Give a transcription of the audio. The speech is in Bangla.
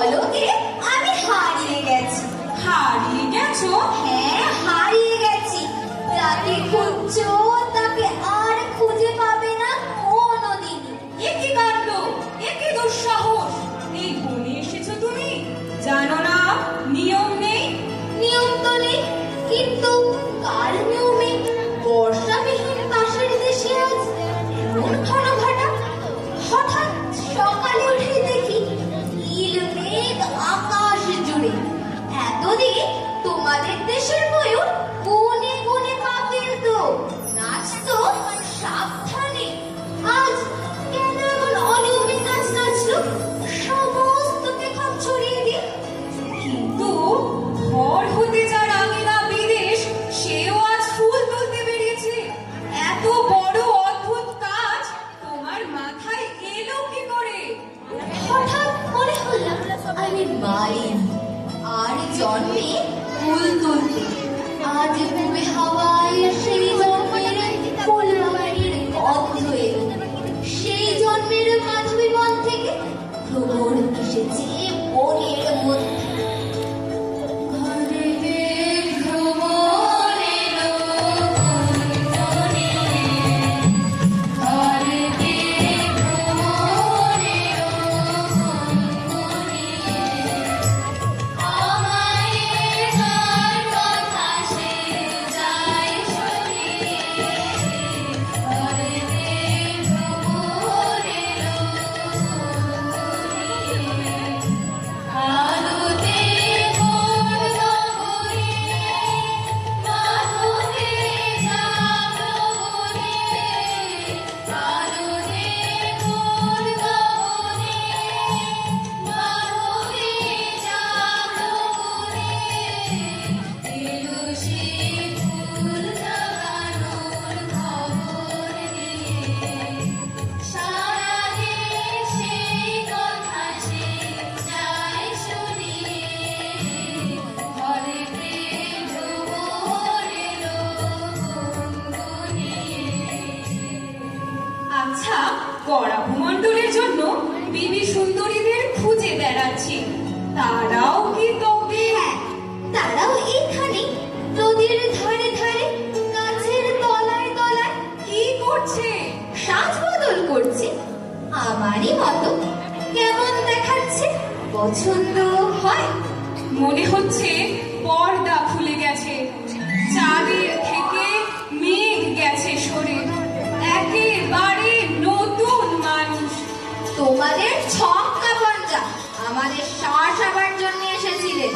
পলকে আমি হারিয়ে গেছি। হারিয়ে গেছো? হ্যাঁ, হারিয়ে গেছি। যাকে খুঁজছো তাকে আর খুঁজে পাবে না কোনোদিন। এ কি কাণ্ড, এ কি দুঃসাহস! এই বনে এসেছো তুমি? জানো না নিয়ম নেই? নিয়ম তো নেই, কিন্তু কার নিয়মে বর্ষাবিহীন পাশের দেশে আজ এমন ঘনঘটা? হঠাৎ সকালে উঠে দেখি নীল মেঘ আকাশ জুড়ে। এতদিন তোমাদের দেশের ময়ূর বনে বনে পা ফেলতো, নাচতো সাবধানে। আজ কেন এমন অনিয়মিত নাচ নাচলো? সমস্ত পেখম ছড়িয়ে দিয়ে। কিন্তু ঘর হতে যার আগেরা বিদেশ, সেও আজ ফুল তুলতে বেরিয়েছে। এত বড় অদ্ভুত কাজ তোমার মাথায় এলো কি করে? হঠাৎ মনে হলো আমি মায়ের আর জন্মে ফুল তুলতে। আজ ডুবে হাওয়ায় সেই জন্মের ফুলবাহারির গন্ধ এলো। সেই জন্মের মাধবী বন থেকে ভ্রমর এসেছে বনের মধ্যে। ঘরেতে ভ্রমর এলো বনে, ঘরেতে ভ্রমর এলো বনে। আমায় যার কথা সে যায় শুনে, ঘরেতে ভ্রমর এলো বনে। আলোতে ভোর গগনে, মাধবে জাগলো বনে। আলোতে ভোর গগনে, মাধবে জাগলো বনে। এলো সে ফুল জাগানোর খবর নিয়ে। সারা দেশ সেই কথা সে যায় শুনিয়ে, ঘরেতে ভ্রমর এলো বনে। আচ্ছা, কড়া ভূমণ্ডলের জন্য বিবি সুন্দরীদের খুঁজে বেড়াচ্ছি, তারাও কি তবে? হ্যাঁ, তারাও এখানে নদীর ধারে ধারে গাছের তলায় তলায় কি করছে? সাজ বদল করছে। আমারই মতো কেমন দেখাচ্ছে? পছন্দ হয়? মনে হচ্ছে পর্দা খুলে গেছে, চাঁদের থেকে মেঘ গেছে সরে, একেবারে নতুন মানুষ। তোমাদের ছক্কা পঞ্জা আমাদের শ্বাস আবার জন্য এসেছিলেন।